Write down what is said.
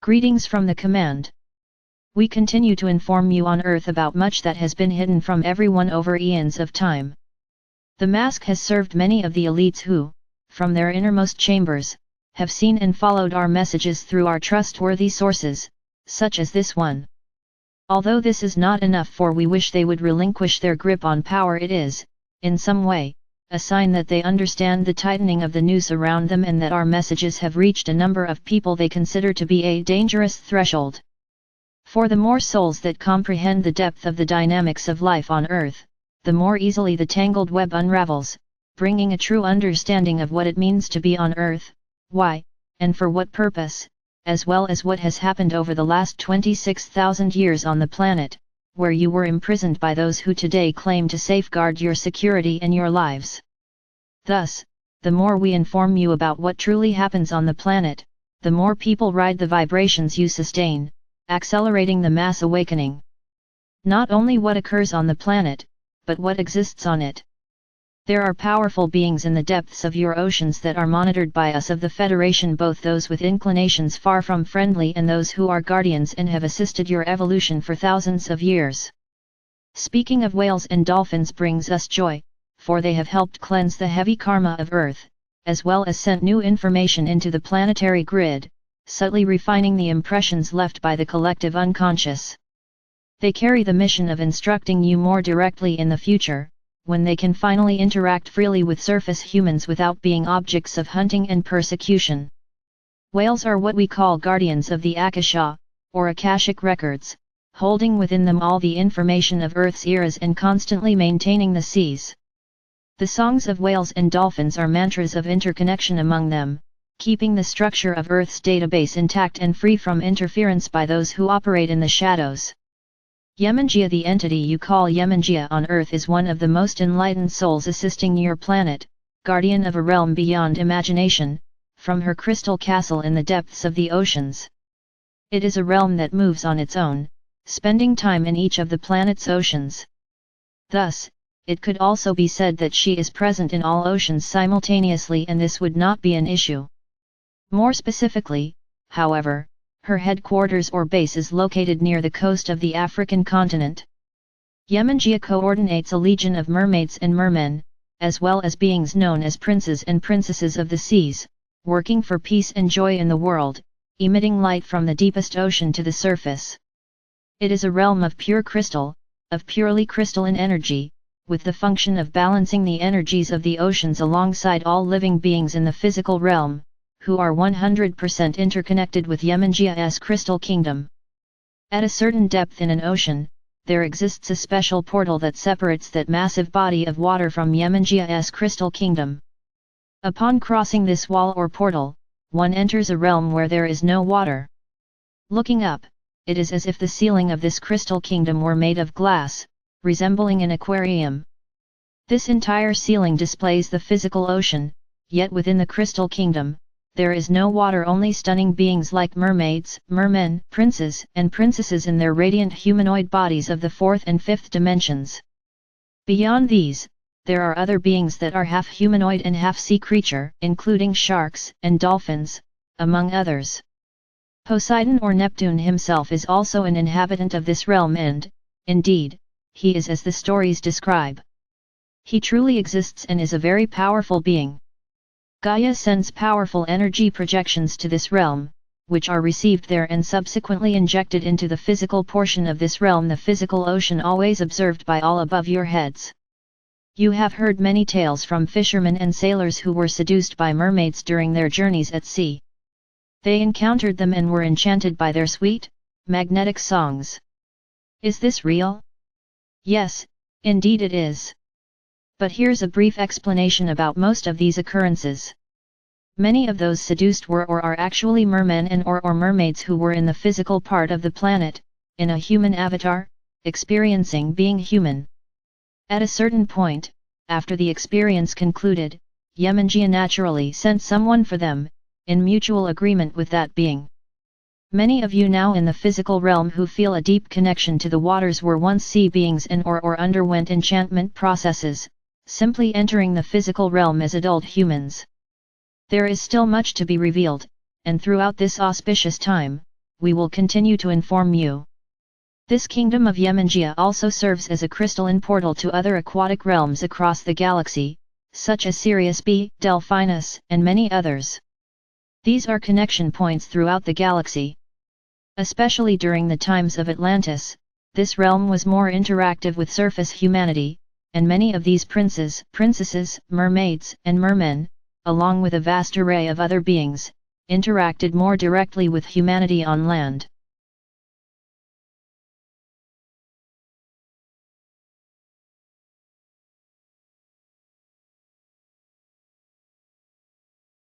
Greetings from the command. We continue to inform you on Earth about much that has been hidden from everyone over eons of time. The mask has served many of the elites who, from their innermost chambers, have seen and followed our messages through our trustworthy sources, such as this one. Although this is not enough, for we wish they would relinquish their grip on power, it is, in some way, a sign that they understand the tightening of the noose around them and that our messages have reached a number of people they consider to be a dangerous threshold. For the more souls that comprehend the depth of the dynamics of life on Earth, the more easily the tangled web unravels, bringing a true understanding of what it means to be on Earth, why, and for what purpose, as well as what has happened over the last 26,000 years on the planet, where you were imprisoned by those who today claim to safeguard your security and your lives. Thus, the more we inform you about what truly happens on the planet, the more people ride the vibrations you sustain, accelerating the mass awakening. Not only what occurs on the planet, but what exists on it. There are powerful beings in the depths of your oceans that are monitored by us of the Federation, both those with inclinations far from friendly and those who are guardians and have assisted your evolution for thousands of years. Speaking of whales and dolphins brings us joy, for they have helped cleanse the heavy karma of Earth, as well as sent new information into the planetary grid, subtly refining the impressions left by the collective unconscious. They carry the mission of instructing you more directly in the future, when they can finally interact freely with surface humans without being objects of hunting and persecution. Whales are what we call guardians of the Akasha, or Akashic records, holding within them all the information of Earth's eras and constantly maintaining the seas. The songs of whales and dolphins are mantras of interconnection among them, keeping the structure of Earth's database intact and free from interference by those who operate in the shadows. Yemenjia, the entity you call Yemenjia on Earth, is one of the most enlightened souls assisting your planet, guardian of a realm beyond imagination, from her crystal castle in the depths of the oceans. It is a realm that moves on its own, spending time in each of the planet's oceans. Thus, it could also be said that she is present in all oceans simultaneously, and this would not be an issue. More specifically, however, her headquarters or base is located near the coast of the African continent. Yemenjia coordinates a legion of mermaids and mermen, as well as beings known as princes and princesses of the seas, working for peace and joy in the world, emitting light from the deepest ocean to the surface. It is a realm of pure crystal, of purely crystalline energy, with the function of balancing the energies of the oceans alongside all living beings in the physical realm, who are 100% interconnected with Yemenjia's crystal kingdom. At a certain depth in an ocean, there exists a special portal that separates that massive body of water from Yemenjia's crystal kingdom. Upon crossing this wall or portal, one enters a realm where there is no water. Looking up, it is as if the ceiling of this crystal kingdom were made of glass, resembling an aquarium. This entire ceiling displays the physical ocean, yet within the crystal kingdom, there is no water, only stunning beings like mermaids, mermen, princes and princesses in their radiant humanoid bodies of the fourth and fifth dimensions. Beyond these, there are other beings that are half humanoid and half sea creature, including sharks and dolphins, among others. Poseidon or Neptune himself is also an inhabitant of this realm and, indeed, he is as the stories describe. He truly exists and is a very powerful being. Gaia sends powerful energy projections to this realm, which are received there and subsequently injected into the physical portion of this realm, the physical ocean always observed by all above your heads. You have heard many tales from fishermen and sailors who were seduced by mermaids during their journeys at sea. They encountered them and were enchanted by their sweet, magnetic songs. Is this real? Yes, indeed it is. But here's a brief explanation about most of these occurrences. Many of those seduced were or are actually mermen and or mermaids who were in the physical part of the planet, in a human avatar, experiencing being human. At a certain point, after the experience concluded, Yemenjia naturally sent someone for them, in mutual agreement with that being. Many of you now in the physical realm who feel a deep connection to the waters were once sea beings and or underwent enchantment processes, simply entering the physical realm as adult humans. There is still much to be revealed, and throughout this auspicious time, we will continue to inform you. This kingdom of Yemenjia also serves as a crystalline portal to other aquatic realms across the galaxy, such as Sirius B, Delphinus, and many others. These are connection points throughout the galaxy. Especially during the times of Atlantis, this realm was more interactive with surface humanity, and many of these princes, princesses, mermaids, and mermen, along with a vast array of other beings, interacted more directly with humanity on land.